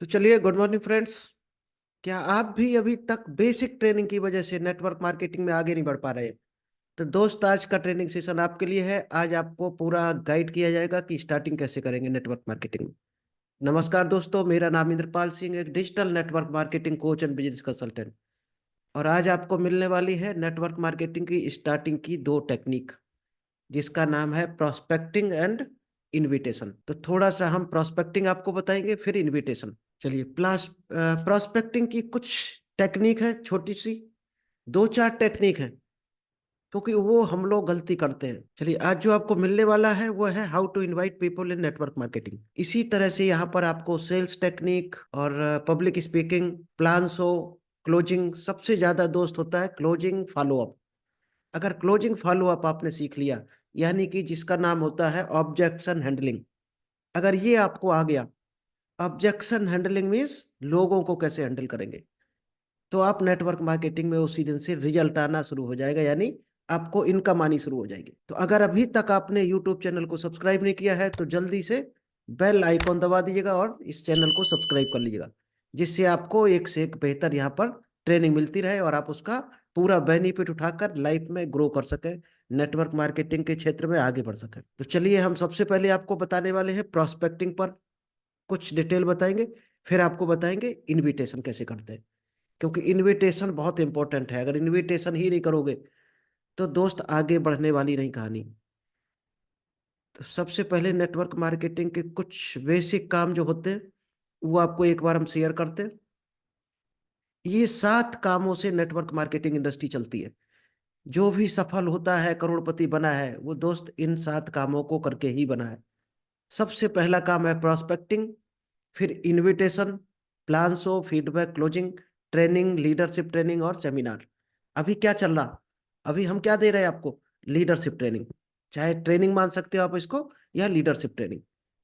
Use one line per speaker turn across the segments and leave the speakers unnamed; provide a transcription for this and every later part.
तो चलिए, good morning friends. क्या आप भी अभी तक बेसिक ट्रेनिंग की वजह से नेटवर्क मार्केटिंग में आगे नहीं बढ़ पा रहे? तो दोस्त, आज का ट्रेनिंग सेशन आपके लिए है। आज आपको पूरा गाइड किया जाएगा कि स्टार्टिंग कैसे करेंगे नेटवर्क मार्केटिंग में। नमस्कार दोस्तों, मेरा नाम इंद्रपाल सिंह, एक digital network marketing coach and business consultant. और आज आपको मिलने वाली है नेटवर्क मार्केटिंग की स्टार्टिंग की दो टेक्निक, जिसका नाम है प्रोस्पेक्टिंग एंड इनविटेशन। तो थोड़ा सा हम प्रोस्पेक्टिंग आपको बताएंगे, फिर इनविटेशन। चलिए, प्लस प्रोस्पेक्टिंग की कुछ टेक्निक है, छोटी सी दो चार टेक्निक है, क्योंकि वो हम लोग गलती करते हैं। चलिए, आज जो आपको मिलने वाला है वो है how to invite people in network marketing. इसी तरह से यहाँ पर आपको सेल्स टेक्निक और public speaking, plan show, closing, सबसे ज्यादा दोस्त होता है क्लोजिंग फॉलो अप। अगर क्लोजिंग फॉलो अप आपने सीख लिया, यानी कि जिसका नाम होता है ऑब्जेक्शन हैंडलिंग, अगर ये आपको आ गया, ऑब्जेक्शन हैंडलिंग मीन्स लोगों को कैसे हैंडल करेंगे, तो आप नेटवर्क मार्केटिंग में उसी दिन से रिजल्ट आना शुरू हो जाएगा, यानी आपको इनकम आनी शुरू हो जाएगी। तो अगर अभी तक आपने यूट्यूब चैनल को सब्सक्राइब नहीं किया है तो जल्दी से बेल आइकॉन दबा दीजिएगा और इस चैनल को सब्सक्राइब कर लीजिएगा, जिससे आपको एक से एक बेहतर यहाँ पर ट्रेनिंग मिलती रहे और आप उसका पूरा बेनिफिट उठाकर लाइफ में ग्रो कर सके, नेटवर्क मार्केटिंग के क्षेत्र में आगे बढ़ सके। तो चलिए, हम सबसे पहले आपको बताने वाले हैं प्रोस्पेक्टिंग पर कुछ डिटेल बताएंगे, फिर आपको बताएंगे इनविटेशन कैसे करते हैं, क्योंकि इनविटेशन बहुत इंपॉर्टेंट है। अगर इनविटेशन ही नहीं करोगे तो दोस्त आगे बढ़ने वाली नहीं कहानी। तो सबसे पहले नेटवर्क मार्केटिंग के कुछ बेसिक काम जो होते हैं वो आपको एक बार हम शेयर करते हैं। ये 7 कामों से नेटवर्क मार्केटिंग इंडस्ट्री चलती है। जो भी सफल होता है, करोड़पति बना है, वो दोस्त इन 7 कामों को करके ही बना है। सबसे पहला काम है प्रोस्पेक्टिंग, फिर invitation, plan show, feedback, closing, training, leadership training और सेमिनार। अभी क्या चल रहा, अभी हम क्या दे रहे हैं आपको? Leadership training. चाहे ट्रेनिंग मान सकते हो आप इसको, या लीडरशिप ट्रेनिंग।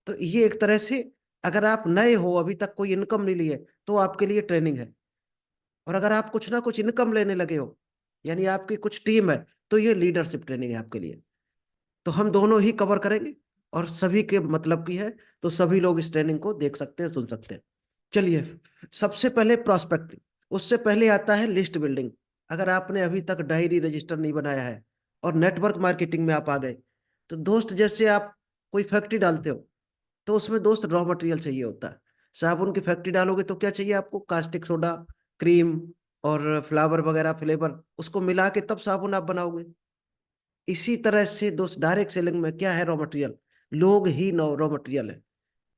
तो ये एक तरह से, अगर आप नए हो, अभी तक कोई इनकम नहीं ली है, तो आपके लिए ट्रेनिंग है। और अगर आप कुछ ना कुछ इनकम लेने लगे हो, यानी आपकी कुछ टीम है, तो ये लीडरशिप ट्रेनिंग है आपके लिए। तो हम दोनों ही कवर करेंगे, और सभी के मतलब की है, तो सभी लोग इस ट्रेनिंग को देख सकते हैं, सुन सकते हैं। चलिए, सबसे पहले प्रोस्पेक्टिंग, उससे पहले आता है लिस्ट बिल्डिंग। अगर आपने अभी तक डायरी रजिस्टर नहीं बनाया है और नेटवर्क मार्केटिंग में आप आ गए, तो दोस्त, जैसे आप कोई फैक्ट्री डालते हो, तो उसमें दोस्त रॉ मटेरियल चाहिए होता है। साबुन की फैक्ट्री डालोगे तो क्या चाहिए आपको? कास्टिक सोडा, क्रीम और फ्लावर वगैरह फ्लेवर, उसको मिला के तब साबुन आप बनाओगे। इसी तरह से दोस्त, डायरेक्ट सेलिंग में क्या है? Raw material. लोग ही रॉ मटेरियल है।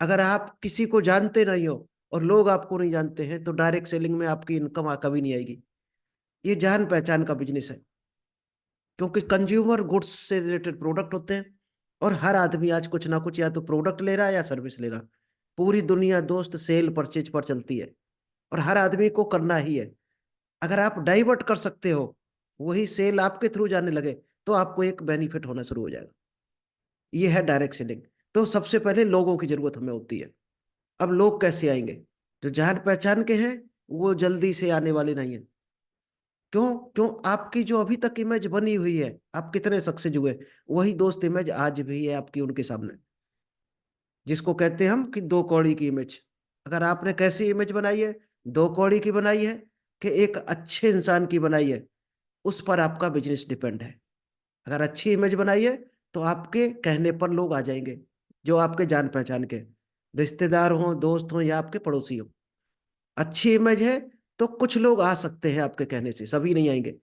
अगर आप किसी को जानते नहीं हो और लोग आपको नहीं जानते हैं, तो डायरेक्ट सेलिंग में आपकी इनकम कभी नहीं आएगी। ये जान पहचान का बिजनेस है, क्योंकि कंज्यूमर गुड्स से रिलेटेड प्रोडक्ट होते हैं, और हर आदमी आज कुछ ना कुछ या तो प्रोडक्ट ले रहा है या सर्विस ले रहा है। पूरी दुनिया दोस्त सेल परचेज पर चलती है, और हर आदमी को करना ही है। अगर आप डाइवर्ट कर सकते हो, वही सेल आपके थ्रू जाने लगे, तो आपको एक बेनिफिट होना शुरू हो जाएगा। ये है डायरेक्ट सेलिंग। तो सबसे पहले लोगों की जरूरत हमें होती है। अब लोग कैसे आएंगे? जो जान पहचान के हैं वो जल्दी से आने वाले नहीं है। क्यों? क्यों? आपकी जो अभी तक इमेज बनी हुई है, आप कितने सक्सेस हुए, वही दोस्त इमेज आज भी है आपकी उनके सामने, जिसको कहते हैं हम कि दो कौड़ी की इमेज। अगर आपने कैसी इमेज बनाई है, दो कौड़ी की बनाई है कि एक अच्छे इंसान की बनाई है, उस पर आपका बिजनेस डिपेंड है। अगर अच्छी इमेज बनाई है, तो आपके कहने पर लोग आ जाएंगे, जो आपके जान पहचान के रिश्तेदार हों, दोस्त हों या आपके पड़ोसी हों। अच्छी इमेज है तो कुछ लोग आ सकते हैं आपके कहने से, सभी नहीं आएंगे।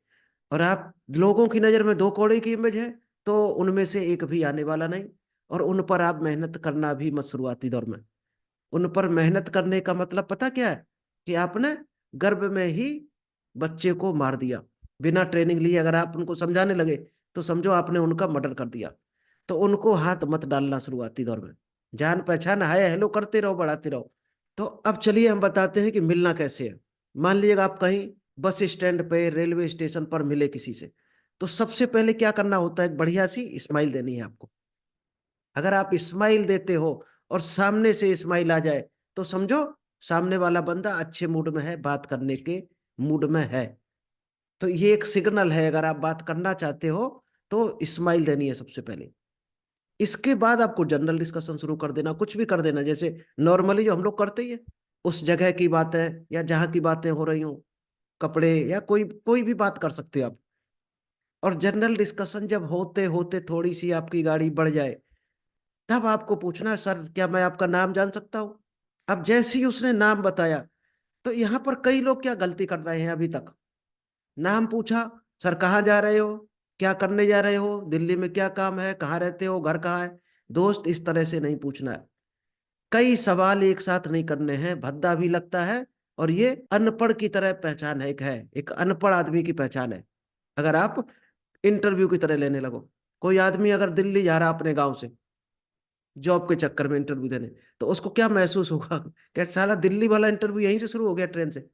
और आप लोगों की नज़र में दो कौड़े की इमेज है, तो उनमें से एक भी आने वाला नहीं। और उन पर आप मेहनत करना भी मत शुरुआती दौर में। उन पर मेहनत करने का मतलब पता क्या है? कि आपने गर्भ में ही बच्चे को मार दिया, बिना ट्रेनिंग लिए। अगर आप उनको समझाने लगे, तो समझो आपने उनका मर्डर कर दिया। तो उनको हाथ मत डालना शुरुआती दौर में। जान पहचान हाय हेलो करते रहो, बढ़ाते रहो। तो अब चलिए हम बताते हैं कि मिलना कैसे है। मान लीजिएगा आप कहीं बस स्टैंड पे, रेलवे स्टेशन पर मिले किसी से, तो सबसे पहले क्या करना होता है? एक बढ़िया सी स्माइल देनी है आपको। अगर आप स्माइल देते हो और सामने से स्माइल आ जाए, तो समझो सामने वाला बंदा अच्छे मूड में है, बात करने के मूड में है। तो ये एक सिग्नल है, अगर आप बात करना चाहते हो तो स्माइल देनी है सबसे पहले। इसके बाद आपको जनरल डिस्कशन शुरू कर देना, कुछ भी कर देना, जैसे नॉर्मली जो हम लोग करते ही है। उस जगह की बातें या जहाँ की बातें हो रही हो, कपड़े या कोई कोई भी बात कर सकते हो आप। और जनरल डिस्कशन जब होते होते थोड़ी सी आपकी गाड़ी बढ़ जाए, तब आपको पूछना, सर क्या मैं आपका नाम जान सकता हूँ? अब जैसे ही उसने नाम बताया, तो यहाँ पर कई लोग क्या गलती कर रहे हैं अभी तक। नाम पूछा, सर कहाँ जा रहे हो, क्या करने जा रहे हो, दिल्ली में क्या काम है, कहाँ रहते हो, घर कहाँ है? दोस्त, इस तरह से नहीं पूछना है। कई सवाल एक साथ नहीं करने हैं, भद्दा भी लगता है। और ये अनपढ़ की तरह पहचान है एक अनपढ़ आदमी की पहचान है। अगर आप इंटरव्यू की तरह लेने लगो, कोई आदमी अगर दिल्ली जा रहा अपने गांव से जॉब के चक्कर में इंटरव्यू देने, तो उसको क्या महसूस होगा? क्या साला दिल्ली वाला इंटरव्यू यहीं से शुरू हो गया, ट्रेन से?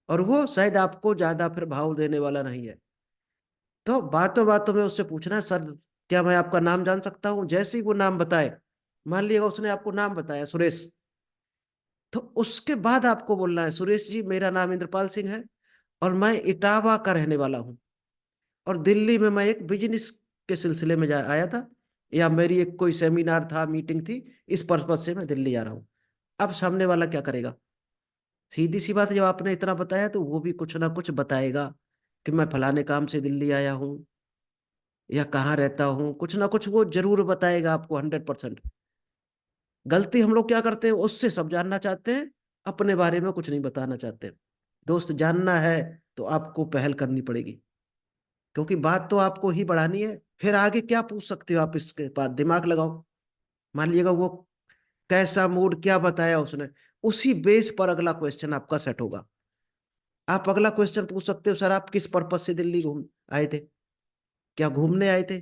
और वो शायद आपको ज्यादा फिर भाव देने वाला नहीं है। तो बातों बातों में उससे पूछना, सर क्या मैं आपका नाम जान सकता हूँ? जैसे ही वो नाम बताए, मान लिएगा उसने आपको नाम बताया सुरेश, तो उसके बाद आपको बोलना है, सुरेश जी मेरा नाम इंद्रपाल सिंह है, और मैं इटावा का रहने वाला हूँ, और दिल्ली में मैं एक बिजनेस के सिलसिले में जा आया था, या मेरी एक कोई सेमिनार था, मीटिंग थी, इस पर्पज से मैं दिल्ली जा रहा हूँ। अब सामने वाला क्या करेगा? सीधी सी बात, जब आपने इतना बताया तो वो भी कुछ ना कुछ बताएगा कि मैं फलाने काम से दिल्ली आया हूँ, या कहाँ रहता हूँ, कुछ ना कुछ वो जरूर बताएगा आपको, 100%। गलती हम लोग क्या करते हैं, उससे सब जानना चाहते हैं, अपने बारे में कुछ नहीं बताना चाहते। दोस्त, जानना है तो आपको पहल करनी पड़ेगी, क्योंकि बात तो आपको ही बढ़ानी है। फिर आगे क्या पूछ सकते हो आप, इसके बाद दिमाग लगाओ। मान लीजिएगा वो कैसा मूड, क्या बताया उसने, उसी बेस पर अगला क्वेश्चन आपका सेट होगा। आप अगला क्वेश्चन पूछ सकते हो, सर आप किस पर्पज से दिल्ली घूम आए थे? क्या घूमने आए थे,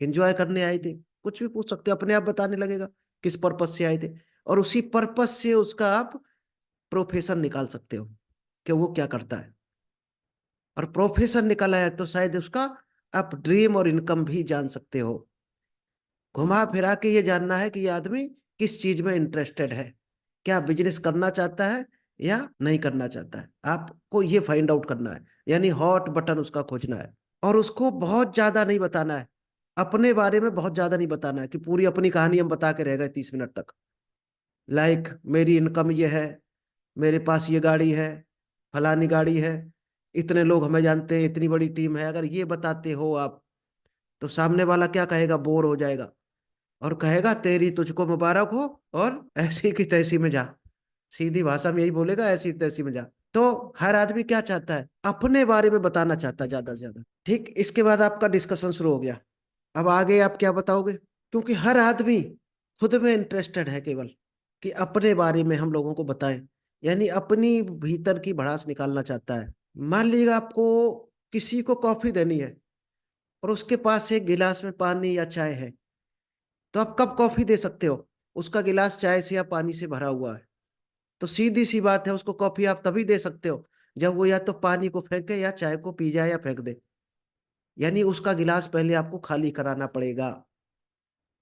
एंजॉय करने आए थे? कुछ भी पूछ सकते हो, अपने आप बताने लगेगा किस पर्पज से आए थे। और उसी पर्पज से उसका आप प्रोफेशन निकाल सकते हो कि वो क्या करता है। और प्रोफेशन निकाला है तो शायद उसका आप ड्रीम और इनकम भी जान सकते हो। घुमा फिरा के ये जानना है कि ये आदमी किस चीज में इंटरेस्टेड है, क्या बिजनेस करना चाहता है या नहीं करना चाहता है, आपको ये फाइंड आउट करना है। यानी हॉट बटन उसका खोजना है। और उसको बहुत ज्यादा नहीं बताना है, अपने बारे में बहुत ज्यादा नहीं बताना है कि पूरी अपनी कहानी हम बता के रह गए 30 मिनट तक। लाइक मेरी इनकम ये है, मेरे पास ये गाड़ी है, फलानी गाड़ी है, इतने लोग हमें जानते हैं, इतनी बड़ी टीम है। अगर ये बताते हो आप, तो सामने वाला क्या कहेगा, बोर हो जाएगा, और कहेगा तेरी तुझको मुबारक हो, और ऐसी की तैसी में जा। सीधी भाषा में यही बोलेगा, ऐसी तैसी में जा। तो हर आदमी क्या चाहता है, अपने बारे में बताना चाहता है ज्यादा से ज्यादा। ठीक, इसके बाद आपका डिस्कशन शुरू हो गया। अब आगे आप क्या बताओगे? क्योंकि हर आदमी खुद में इंटरेस्टेड है केवल, कि अपने बारे में हम लोगों को बताएं, यानी अपनी भीतर की भड़ास निकालना चाहता है। मान लीजिएगा आपको किसी को कॉफी देनी है, और उसके पास एक गिलास में पानी या चाय है, तो आप कब कॉफी दे सकते हो? उसका गिलास चाय से या पानी से भरा हुआ है। तो सीधी सी बात है, उसको कॉफी आप तभी दे सकते हो जब वो या तो पानी को फेंके या चाय को पी जाए या फेंक दे। यानी उसका गिलास पहले आपको खाली कराना पड़ेगा।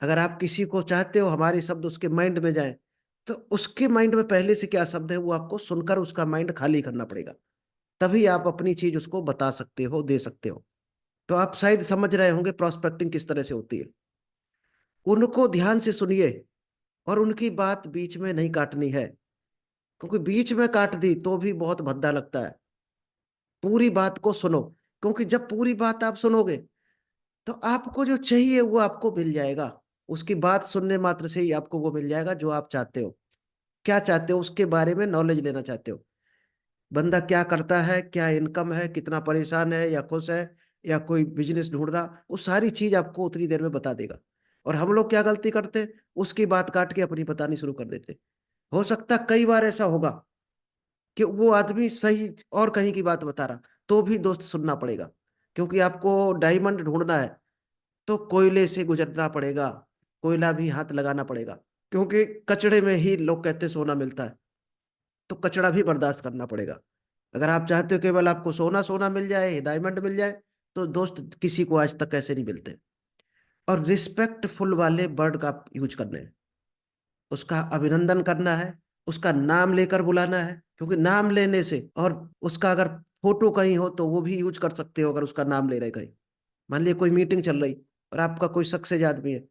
अगर आप किसी को चाहते हो हमारे शब्द उसके माइंड में जाए, तो उसके माइंड में पहले से क्या शब्द है वो आपको सुनकर उसका माइंड खाली करना पड़ेगा। तभी आप अपनी चीज उसको बता सकते हो, दे सकते हो। तो आप शायद समझ रहे होंगे प्रोस्पेक्टिंग किस तरह से होती है। उनको ध्यान से सुनिए, और उनकी बात बीच में नहीं काटनी है, क्योंकि बीच में काट दी तो भी बहुत भद्दा लगता है। पूरी बात को सुनो, क्योंकि जब पूरी बात आप सुनोगे, तो आपको जो चाहिए वो आपको मिल जाएगा। उसकी बात सुनने मात्र से ही आपको वो मिल जाएगा जो आप चाहते हो। क्या चाहते हो, उसके बारे में नॉलेज लेना चाहते हो। बंदा क्या करता है, क्या इनकम है, कितना परेशान है या खुश है, या कोई बिजनेस ढूंढ रहा, वो सारी चीज आपको उतनी देर में बता देगा। और हम लोग क्या गलती करते हैं, उसकी बात काट के अपनी बतानी शुरू कर देते। हो सकता है कई बार ऐसा होगा कि वो आदमी सही और कहीं की बात बता रहा, तो भी दोस्त सुनना पड़ेगा। क्योंकि आपको डायमंड ढूंढना है तो कोयले से गुजरना पड़ेगा, कोयला भी हाथ लगाना पड़ेगा। क्योंकि कचड़े में ही लोग कहते हैं सोना मिलता है, तो कचड़ा भी बर्दाश्त करना पड़ेगा। अगर आप चाहते हो केवल आपको सोना सोना मिल जाए, डायमंड मिल जाए, तो दोस्त किसी को आज तक ऐसे नहीं मिलते। और रिस्पेक्टफुल वाले वर्ड का यूज करने हैं, उसका अभिनंदन करना है, उसका नाम लेकर बुलाना है, क्योंकि नाम लेने से, और उसका अगर फोटो कहीं हो तो वो भी यूज कर सकते हो। अगर उसका नाम ले रहे कहीं, मान लिया कोई मीटिंग चल रही और आपका कोई सक्सेस आदमी है,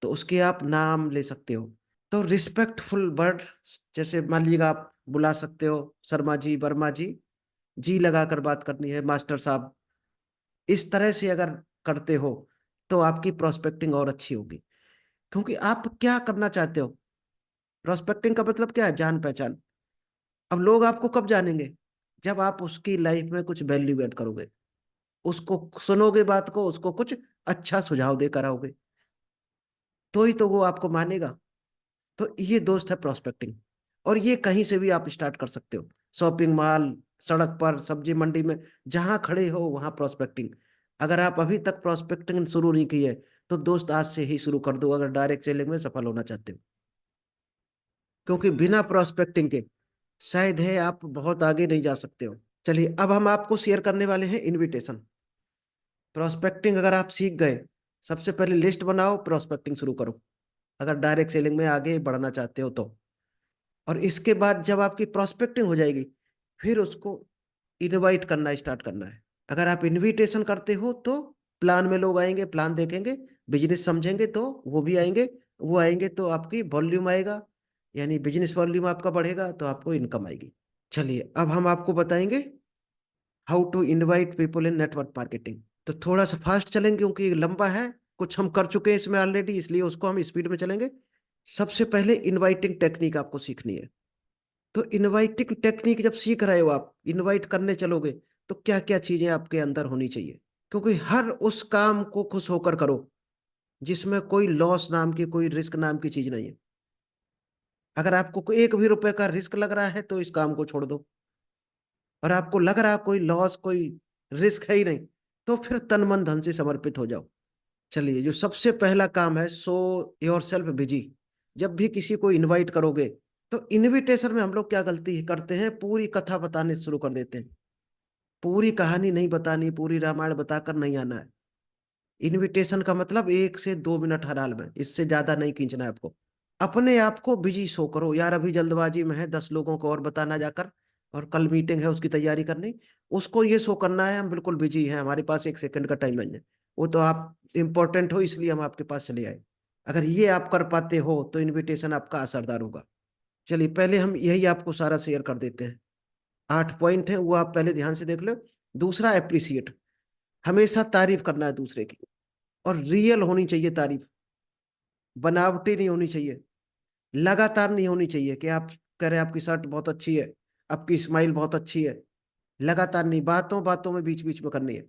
तो उसके आप नाम ले सकते हो। तो रिस्पेक्टफुल वर्ड, जैसे मान लीजिएगा आप बुला सकते हो शर्मा जी, वर्मा जी लगाकर बात करनी है, मास्टर साहब। इस तरह से अगर करते हो तो आपकी प्रोस्पेक्टिंग और अच्छी होगी। क्योंकि आप क्या करना चाहते हो, प्रोस्पेक्टिंग का मतलब क्या है, जान पहचान। अब लोग आपको कब जानेंगे, जब आप उसकी लाइफ में कुछ वैल्यू ऐड करोगे, उसको सुनोगे बात को, उसको कुछ अच्छा सुझाव देकर आओगे, तो ही तो वो आपको मानेगा। तो ये दोस्त है प्रोस्पेक्टिंग। और ये कहीं से भी आप स्टार्ट कर सकते हो, शॉपिंग मॉल, सड़क पर, सब्जी मंडी में, जहां खड़े हो वहां प्रोस्पेक्टिंग। अगर आप अभी तक प्रोस्पेक्टिंग शुरू नहीं की है तो दोस्त आज से ही शुरू कर दो, अगर डायरेक्ट सेलिंग में सफल होना चाहते हो। क्योंकि बिना प्रोस्पेक्टिंग के शायद है आप बहुत आगे नहीं जा सकते हो। चलिए, अब हम आपको शेयर करने वाले हैं इनविटेशन। प्रोस्पेक्टिंग अगर आप सीख गए, सबसे पहले लिस्ट बनाओ, प्रोस्पेक्टिंग शुरू करो, अगर डायरेक्ट सेलिंग में आगे बढ़ना चाहते हो तो। और इसके बाद जब आपकी प्रोस्पेक्टिंग हो जाएगी, फिर उसको इनवाइट करना स्टार्ट करना है। अगर आप इनविटेशन करते हो तो प्लान में लोग आएंगे, प्लान देखेंगे, बिजनेस समझेंगे तो वो भी आएंगे। वो आएंगे तो आपकी वॉल्यूम आएगा, यानी बिजनेस वॉल्यूम आपका बढ़ेगा तो आपको इनकम आएगी। चलिए, अब हम आपको बताएंगे how to invite people in network marketing. तो थोड़ा सा फास्ट चलेंगे क्योंकि ये लंबा है, कुछ हम कर चुके हैं इसमें ऑलरेडी, इसलिए उसको हम स्पीड में चलेंगे। सबसे पहले इनवाइटिंग टेक्निक आपको सीखनी है। तो इनवाइटिंग टेक्निक जब सीख रहे हो, आप इनवाइट करने चलोगे, तो क्या क्या चीजें आपके अंदर होनी चाहिए। क्योंकि हर उस काम को खुश होकर करो जिसमें कोई लॉस नाम की, कोई रिस्क नाम की चीज नहीं है। अगर आपको कोई एक भी रुपए का रिस्क लग रहा है तो इस काम को छोड़ दो। और आपको लग रहा है कोई लॉस, कोई रिस्क है ही नहीं, तो फिर तन मन धन से समर्पित हो जाओ। चलिए, जो सबसे पहला काम है, सो योर सेल्फ बिजी। जब भी किसी को इनवाइट करोगे, तो इनविटेशन में हम लोग क्या गलती करते हैं, पूरी कथा बताने शुरू कर देते हैं। पूरी कहानी नहीं बतानी, पूरी रामायण बताकर नहीं आना है। इनविटेशन का मतलब 1 से 2 मिनट हर हाल में, इससे ज्यादा नहीं खींचना है आपको। अपने आप को बिजी शो करो, यार अभी जल्दबाजी में है, 10 लोगों को और बताना जाकर, और कल मीटिंग है उसकी तैयारी करनी। उसको ये शो करना है हम बिल्कुल बिजी हैं, हमारे पास 1 सेकंड का टाइम नहीं है। वो तो आप इंपॉर्टेंट हो इसलिए हम आपके पास चले आए। अगर ये आप कर पाते हो तो इनविटेशन आपका असरदार होगा। चलिए, पहले हम यही आपको सारा शेयर कर देते हैं। 8 पॉइंट है, वो आप पहले ध्यान से देख लो। दूसरा, अप्रिसिएट। हमेशा तारीफ करना है दूसरे की, और रियल होनी चाहिए तारीफ, बनावटी नहीं होनी चाहिए। लगातार नहीं होनी चाहिए कि आप कह रहे हैं आपकी शर्ट बहुत अच्छी है, आपकी स्माइल बहुत अच्छी है। लगातार नहीं, बातों बातों में बीच बीच में करनी है।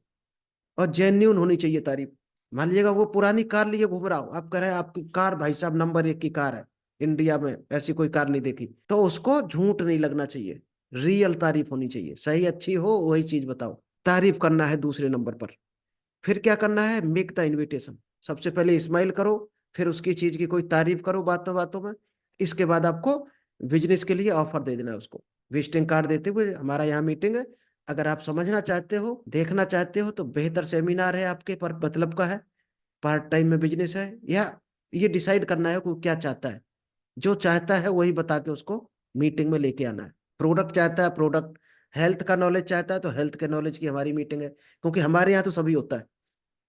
और जेन्यून होनी चाहिए तारीफ। मान लीजिएगा वो पुरानी कार लिए घूम रहा हो, आप कह रहे हैं आपकी कार भाई साहब नंबर 1 की कार है, इंडिया में ऐसी कोई कार नहीं देखी, तो उसको झूठ नहीं लगना चाहिए। रियल तारीफ होनी चाहिए, सही अच्छी हो वही चीज बताओ। तारीफ करना है दूसरे नंबर पर। फिर क्या करना है, मेक द इनविटेशन। सबसे पहले स्माइल करो, फिर उसकी चीज की कोई तारीफ करो बातों बातों में। इसके बाद आपको बिजनेस के लिए ऑफर दे देना है उसको, विजिटिंग कार्ड देते हुए, हमारा यहाँ मीटिंग है, अगर आप समझना चाहते हो, देखना चाहते हो, तो बेहतर सेमिनार है आपके पर मतलब का है, पार्ट टाइम में बिजनेस है, या ये डिसाइड करना है कि वो क्या चाहता है। जो चाहता है वही बता के उसको मीटिंग में लेके आना है। प्रोडक्ट चाहता है, प्रोडक्ट। हेल्थ का नॉलेज चाहता है तो हेल्थ के नॉलेज की हमारी मीटिंग है, क्योंकि हमारे यहाँ तो सभी होता है।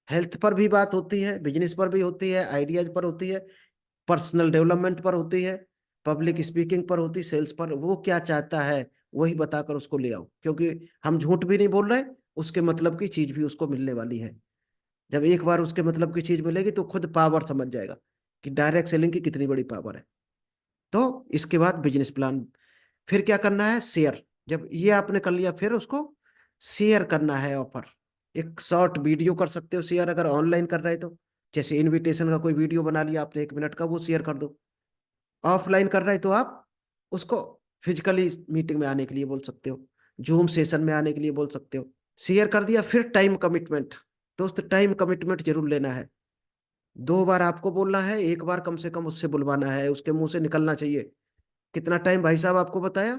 हेल्थ पर भी बात होती है, बिजनेस पर भी होती है, आइडियाज पर होती है, पर्सनल डेवलपमेंट पर होती है, पब्लिक स्पीकिंग पर होती है, सेल्स पर। वो क्या चाहता है वही बताकर उसको ले आओ, क्योंकि हम झूठ भी नहीं बोल रहे, उसके मतलब की चीज भी उसको मिलने वाली है। जब एक बार उसके मतलब की चीज मिलेगी तो खुद पावर समझ जाएगा कि डायरेक्ट सेलिंग की कितनी बड़ी पावर है। तो इसके बाद बिजनेस प्लान। फिर क्या करना है, शेयर। जब ये आपने कर लिया, फिर उसको शेयर करना है ऑफर। एक शॉर्ट वीडियो कर सकते हो शेयर, अगर ऑनलाइन कर रहे तो। जैसे इनविटेशन का कोई वीडियो बना लिया आपने 1 मिनट का, वो शेयर कर दो। ऑफलाइन कर रहे तो आप उसको फिजिकली मीटिंग में आने के लिए बोल सकते हो, जूम सेशन में आने के लिए बोल सकते हो। शेयर कर दिया, फिर टाइम कमिटमेंट। दोस्त, टाइम कमिटमेंट जरूर लेना है। 2 बार आपको बोलना है, 1 बार कम से कम उससे बुलवाना है, उसके मुंह से निकलना चाहिए। कितना टाइम भाई साहब आपको बताया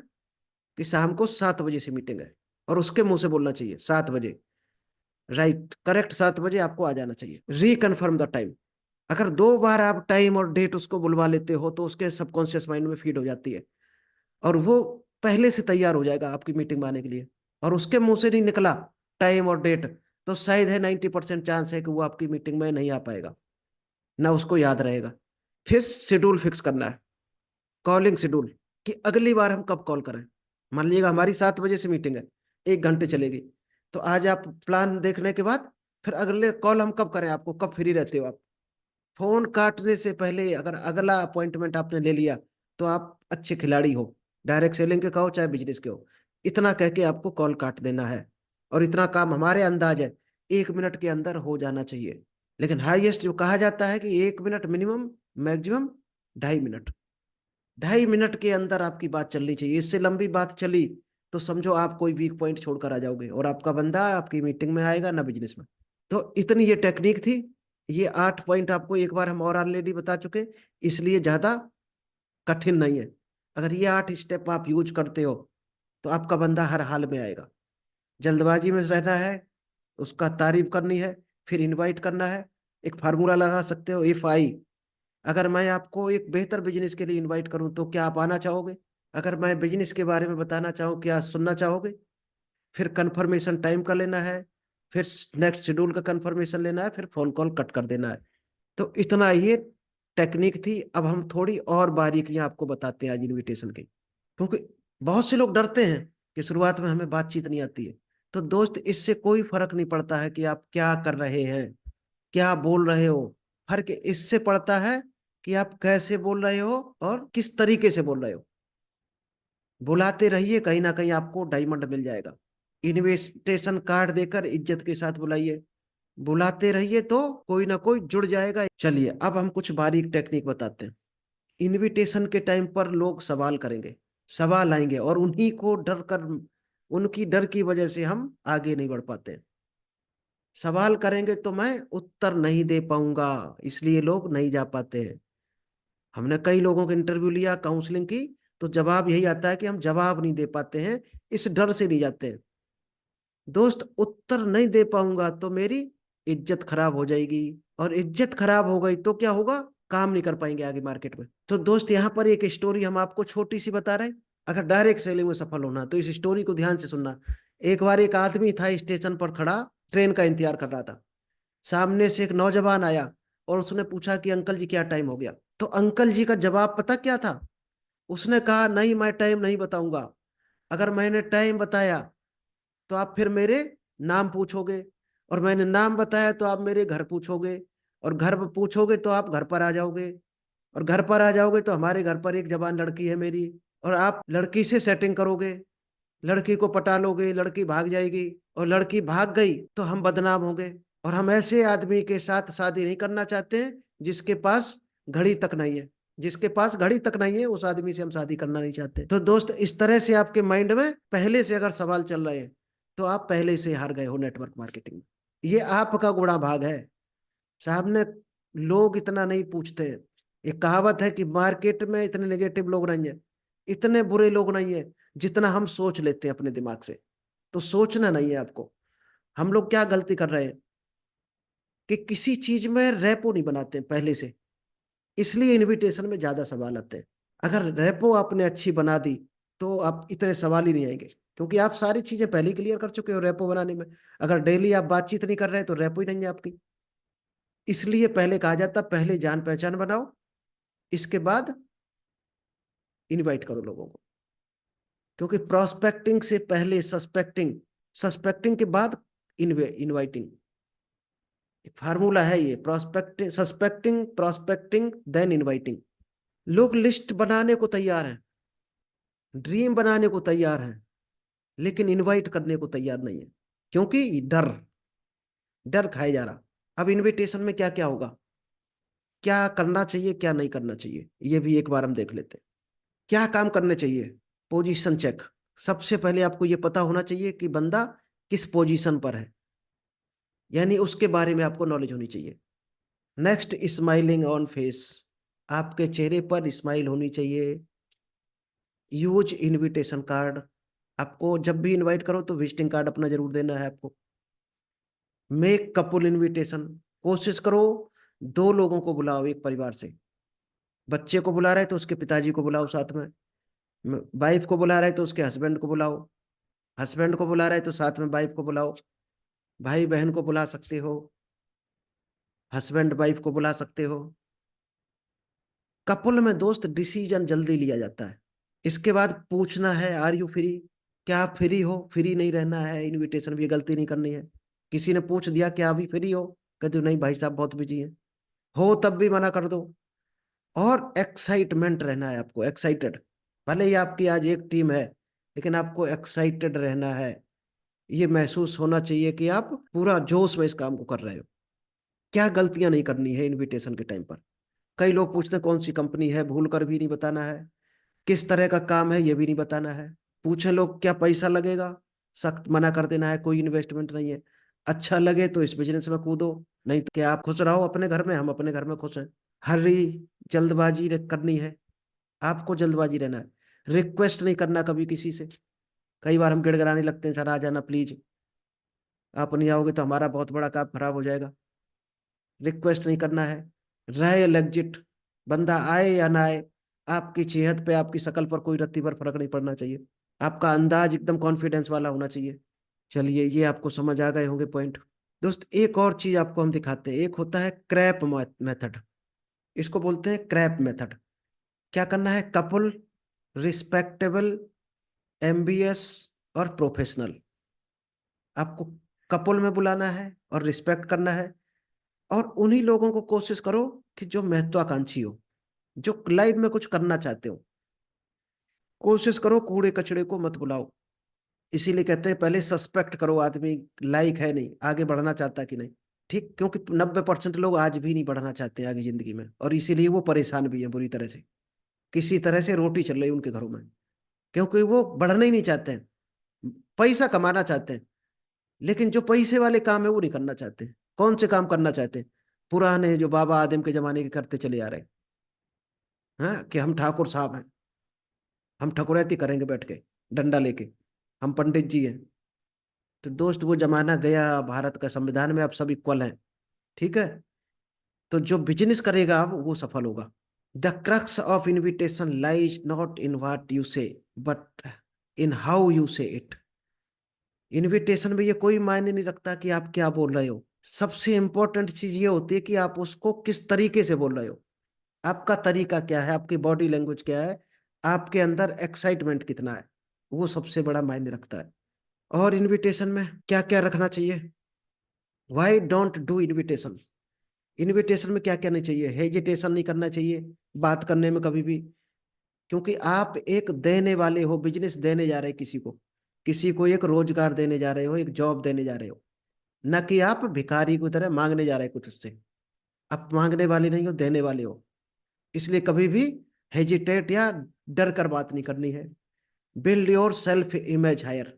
कि शाम को 7 बजे से मीटिंग है, और उसके मुंह से बोलना चाहिए 7 बजे। राइट, करेक्ट 7 बजे आपको आ जाना चाहिए। Reconfirm the time. अगर 2 बार आप टाइम और डेट उसको बुलवा लेते हो तो उसके सबकॉन्शियस माइंड में फीड हो जाती है, और वो पहले से तैयार हो जाएगा आपकी मीटिंग में आने के लिए। और उसके मुंह से नहीं निकला टाइम और डेट, तो शायद है 90% चांस है कि वो आपकी मीटिंग में नहीं आ पाएगा, ना उसको याद रहेगा। फिर शेड्यूल फिक्स करना है। कॉलिंग शेड्यूल, कि अगली बार हम कब कॉल करें। मान लीजिएगा हमारी 7 बजे से मीटिंग है, 1 घंटे चलेगी, तो आज आप प्लान देखने के बाद फिर अगले कॉल हम कब करें, आपको कब फ्री रहते हो आप। फोन काटने से पहले अगर अगला अपॉइंटमेंट आपने ले लिया तो आप अच्छे खिलाड़ी हो, डायरेक्ट सेलिंग के कहो चाहे बिजनेस के हो। इतना कह के आपको कॉल काट देना है, और इतना काम हमारे अंदाज है 1 मिनट के अंदर हो जाना चाहिए। लेकिन हाईएस्ट जो कहा जाता है कि 1 minute minimum, maximum 2.5 minute. 2.5 minute के अंदर आपकी बात चलनी चाहिए। इससे लंबी बात चली तो समझो आप कोई वीक पॉइंट छोड़कर आ जाओगे, और आपका बंदा आपकी मीटिंग में आएगा ना बिजनेस में। तो इतनी ये टेक्निक थी। ये 8 पॉइंट आपको एक बार हम और ऑलरेडी बता चुके, इसलिए ज्यादा कठिन नहीं है। अगर ये 8 स्टेप आप यूज करते हो तो आपका बंदा हर हाल में आएगा। जल्दबाजी में रहना है, उसका तारीफ करनी है, फिर इनवाइट करना है। एक फार्मूला लगा सकते हो, इफ आई, अगर मैं आपको एक बेहतर बिजनेस के लिए इनवाइट करूं तो क्या आप आना चाहोगे। अगर मैं बिजनेस के बारे में बताना चाहूँ, क्या सुनना चाहोगे। फिर कंफर्मेशन टाइम का लेना है, फिर नेक्स्ट शेड्यूल का कंफर्मेशन लेना है, फिर फोन कॉल कट कर देना है। तो इतना ये टेक्निक थी। अब हम थोड़ी और बारीकियां आपको बताते हैं आज इनविटेशन की, क्योंकि बहुत से लोग डरते हैं कि शुरुआत में हमें बातचीत नहीं आती है। तो दोस्त, इससे कोई फर्क नहीं पड़ता है कि आप क्या कर रहे हैं, क्या बोल रहे हो। फर्क इससे पड़ता है कि आप कैसे बोल रहे हो और किस तरीके से बोल रहे हो। बुलाते रहिए, कहीं ना कहीं आपको डायमंड मिल जाएगा। इनविटेशन कार्ड देकर इज्जत के साथ बुलाइए, बुलाते रहिए तो कोई ना कोई जुड़ जाएगा। चलिए अब हम कुछ बारीक टेक्निक बताते हैं। इनविटेशन के टाइम पर लोग सवाल करेंगे, सवाल आएंगे, और उन्हीं को डर कर, उनकी डर की वजह से हम आगे नहीं बढ़ पाते। सवाल करेंगे तो मैं उत्तर नहीं दे पाऊंगा, इसलिए लोग नहीं जा पाते हैं। हमने कई लोगों का इंटरव्यू लिया, काउंसलिंग की, तो जवाब यही आता है कि हम जवाब नहीं दे पाते हैं, इस डर से नहीं जाते हैं। दोस्त, उत्तर नहीं दे पाऊंगा तो मेरी इज्जत खराब हो जाएगी, और इज्जत खराब हो गई तो क्या होगा, काम नहीं कर पाएंगे आगे मार्केट में। तो दोस्त, यहाँ पर एक स्टोरी हम आपको छोटी सी बता रहे हैं। अगर डायरेक्ट सेलिंग में सफल होना तो इस स्टोरी को ध्यान से सुनना। एक बार एक आदमी था स्टेशन पर खड़ा, ट्रेन का इंतजार कर रहा था। सामने से एक नौजवान आया और उसने पूछा कि अंकल जी क्या टाइम हो गया। तो अंकल जी का जवाब पता क्या था। उसने कहा, नहीं मैं टाइम नहीं बताऊंगा। अगर मैंने टाइम बताया तो आप फिर मेरे नाम पूछोगे, और मैंने नाम बताया तो आप मेरे घर पूछोगे, और घर पर पूछोगे तो आप घर पर आ जाओगे, और घर पर आ जाओगे तो हमारे घर पर एक जवान लड़की है मेरी, और आप लड़की से सेटिंग करोगे, लड़की को पटा लोगे, लड़की भाग जाएगी, और लड़की भाग गई तो हम बदनाम होंगे। और हम ऐसे आदमी के साथ शादी नहीं करना चाहते हैं जिसके पास घड़ी तक नहीं है। जिसके पास घड़ी तक नहीं है उस आदमी से हम शादी करना नहीं चाहते। तो दोस्त, इस तरह से आपके माइंड में पहले से अगर सवाल चल रहे हैं तो आप पहले से हार गए हो नेटवर्क मार्केटिंग में। ये आपका गुणा भाग है। साहब ने, लोग इतना नहीं पूछते हैं। एक कहावत है कि मार्केट में इतने नेगेटिव लोग नहीं है, इतने बुरे लोग नहीं है जितना हम सोच लेते हैं अपने दिमाग से। तो सोचना नहीं है आपको। हम लोग क्या गलती कर रहे हैं कि किसी चीज में रेपो नहीं बनाते हैं पहले से, इसलिए इनविटेशन में ज्यादा सवाल आते हैं। अगर रेपो आपने अच्छी बना दी तो आप इतने सवाल ही नहीं आएंगे, क्योंकि आप सारी चीजें पहले क्लियर कर चुके हो रेपो बनाने में। अगर डेली आप बातचीत नहीं कर रहे तो रेपो ही नहीं है आपकी। इसलिए पहले कहा जाता, पहले जान पहचान बनाओ, इसके बाद इनवाइट करो लोगों को। क्योंकि प्रोस्पेक्टिंग से पहले सस्पेक्टिंग, सस्पेक्टिंग के बाद इनवाइटिंग। एक फार्मूला है ये, prospecting, suspecting, prospecting, then inviting. लोग लिस्ट बनाने को तैयार हैं, ड्रीम बनाने को तैयार हैं, लेकिन इनवाइट करने को तैयार नहीं है, क्योंकि डर, डर खाए जा रहा। अब इनविटेशन में क्या क्या होगा, क्या करना चाहिए क्या नहीं करना चाहिए, ये भी एक बार हम देख लेते हैं। क्या काम करने चाहिए। Position check. सबसे पहले आपको ये पता होना चाहिए कि बंदा किस पोजीशन पर है, यानी उसके बारे में आपको नॉलेज होनी चाहिए। Next, smiling on face. आपके चेहरे पर स्माइल होनी चाहिए। Use invitation card. आपको जब भी इनवाइट करो तो विजिटिंग कार्ड अपना जरूर देना है आपको। Make couple invitation. कोशिश करो 2 लोगों को बुलाओ एक परिवार से। बच्चे को बुला रहे तो उसके पिताजी को बुलाओ साथ में, वाइफ को बुला रहे तो उसके हस्बैंड को बुलाओ, हस्बैंड को बुला रहे तो साथ में वाइफ को बुलाओ, भाई बहन को बुला सकते हो, हस्बैंड वाइफ को बुला सकते हो। कपल में दोस्त डिसीजन जल्दी लिया जाता है। इसके बाद पूछना है आर यू फ्री, क्या आप फ्री हो, फ्री नहीं रहना है, इनविटेशन भी गलती नहीं करनी है। किसी ने पूछ दिया क्या अभी फ्री हो, कह दो नहीं भाई साहब बहुत बिजी है, हो तब भी मना कर दो। और एक्साइटमेंट रहना है आपको, एक्साइटेड। भले ही आपकी आज एक टीम है, लेकिन आपको एक्साइटेड रहना है। ये महसूस होना चाहिए कि आप पूरा जोश में इस काम को कर रहे हो। क्या गलतियां नहीं करनी है इनविटेशन के टाइम पर। कई लोग पूछते हैं कौन सी कंपनी है, भूल कर भी नहीं बताना है। किस तरह का काम है ये भी नहीं बताना है। पूछे लोग क्या पैसा लगेगा, सख्त मना कर देना है, कोई इन्वेस्टमेंट नहीं है। अच्छा लगे तो इस बिजनेस में कूदो, नहीं तो क्या आप खुश रहो अपने घर में, हम अपने घर में खुश हैं। हरी जल्दबाजी करनी है, आपको जल्दबाजी रहना है। रिक्वेस्ट नहीं करना कभी किसी से। कई बार हम गिड़गिड़ाने लगते हैं, सर आ जाना प्लीज, आप नहीं आओगे तो हमारा बहुत बड़ा काम खराब हो जाएगा। रिक्वेस्ट नहीं करना है। रॉयल एग्जिट, बंदा आए या ना आए, आपकी सेहत पे आपकी शकल पर कोई रत्ती भर फर्क नहीं पड़ना चाहिए। आपका अंदाज एकदम कॉन्फिडेंस वाला होना चाहिए। चलिए ये आपको समझ आ गए होंगे पॉइंट। दोस्त एक और चीज आपको हम दिखाते हैं, एक होता है क्रैप मेथड। इसको बोलते हैं क्रैप मेथड। क्या करना है, कपल, रिस्पेक्टेबल, एम्बियस और प्रोफेशनल। आपको कपल में बुलाना है और रिस्पेक्ट करना है। और उन्हीं लोगों को कोशिश करो कि जो महत्वाकांक्षी हो, जो लाइफ में कुछ करना चाहते हो। कोशिश करो कूड़े कचड़े को मत बुलाओ। इसीलिए कहते हैं पहले सस्पेक्ट करो आदमी लायक है नहीं, आगे बढ़ना चाहता कि नहीं। ठीक, क्योंकि 90% लोग आज भी नहीं बढ़ना चाहते आगे जिंदगी में, और इसीलिए वो परेशान भी है बुरी तरह से। किसी तरह से रोटी चल रही है उनके घरों में, क्योंकि वो बढ़ना ही नहीं चाहते हैं। पैसा कमाना चाहते हैं, लेकिन जो पैसे वाले काम है वो नहीं करना चाहते। कौन से काम करना चाहते हैं, पुराने जो बाबा आदम के जमाने के करते चले आ रहे हैं। हाँ, कि हम ठाकुर साहब हैं, हम ठकुरैती करेंगे बैठ के डंडा लेके, हम पंडित जी हैं। तो दोस्त वो जमाना गया, भारत का संविधान में अब सब इक्वल हैं। ठीक है, तो जो बिजनेस करेगा अब वो सफल होगा। The crux of invitation lies not in what you से, बट इन हाउ यू से इट। इनविटेशन में ये कोई मायने नहीं रखता कि आप क्या बोल रहे हो। सबसे इंपॉर्टेंट चीज ये होती है कि आप उसको किस तरीके से बोल रहे हो। आपका तरीका क्या है, आपकी बॉडी लैंग्वेज क्या है, आपके अंदर एक्साइटमेंट कितना है, वो सबसे बड़ा मायने रखता है। और इनविटेशन में क्या क्या रखना चाहिए, why don't do invitation. Invitation में क्या क्या नहीं चाहिए, हेजिटेशन नहीं करना चाहिए बात करने में कभी भी। क्योंकि आप एक देने वाले हो, बिजनेस देने जा रहे हैं किसी को, किसी को एक रोजगार देने जा रहे हो, एक जॉब देने जा रहे हो। न कि आप भिखारी की तरह मांगने जा रहे हो कुछ उससे। आप मांगने वाले नहीं हो, देने वाले हो। इसलिए कभी भी हेजिटेट या डर कर बात नहीं करनी है। Build your self image higher.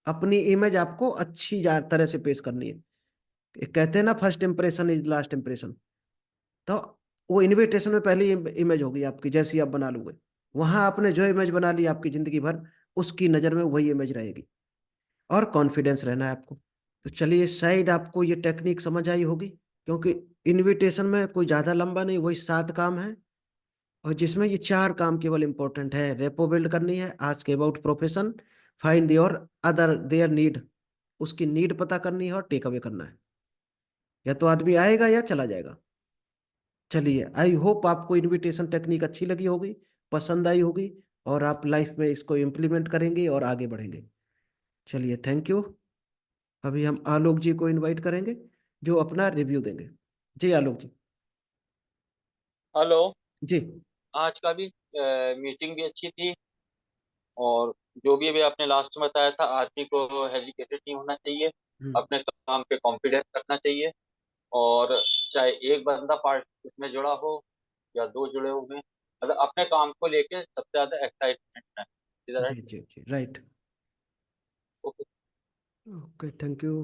अपनी इमेज आपको अच्छी तरह से पेश करनी है। कहते हैं ना first impression is last impression. तो वो इनविटेशन में पहली इमेज होगी आपकी, जैसी आप बना लोगे, वहां आपने जो इमेज बना ली आपकी जिंदगी भर, उसकी नजर में वही इमेज रहेगी। और कॉन्फिडेंस रहना है आपको। तो चलिए शायद आपको ये टेक्निक समझ आई होगी, क्योंकि इनविटेशन में कोई ज्यादा लंबा नहीं, वही 7 काम है। और जिसमें ये 4 काम केवल इंपॉर्टेंट है, रेपो बिल्ड करनी है, ask about profession, find your other their need, उसकी नीड पता करनी है, और टेक अवे करना है। या तो आदमी आएगा या चला जाएगा। चलिए आई होप आपको इनविटेशन टेक्निक अच्छी लगी होगी, पसंद आई होगी, और आप लाइफ में इसको इम्प्लीमेंट करेंगे और आगे बढ़ेंगे। चलिए थैंक यू। अभी हम आलोक जी को इनवाइट करेंगे, जो अपना रिव्यू देंगे। जी आलोक जी।
हेलो।
जी।
आज का भी मीटिंग भी अच्छी थी। और जो भी अभी आपने लास्ट में बताया था, आदमी को हेजिटेटेड नहीं होना चाहिए,
हम्म।
अपने काम पे कॉन्फिडेंस रखना चाहिए। और चाहे एक बंदा पार्ट इसमें जुड़ा हो या दो जुड़े हुए हैं, मतलब अपने काम को लेके सबसे ज्यादा एक्साइटमेंट है इधर है।
जी जी जी right.
Okay.
Okay thank you.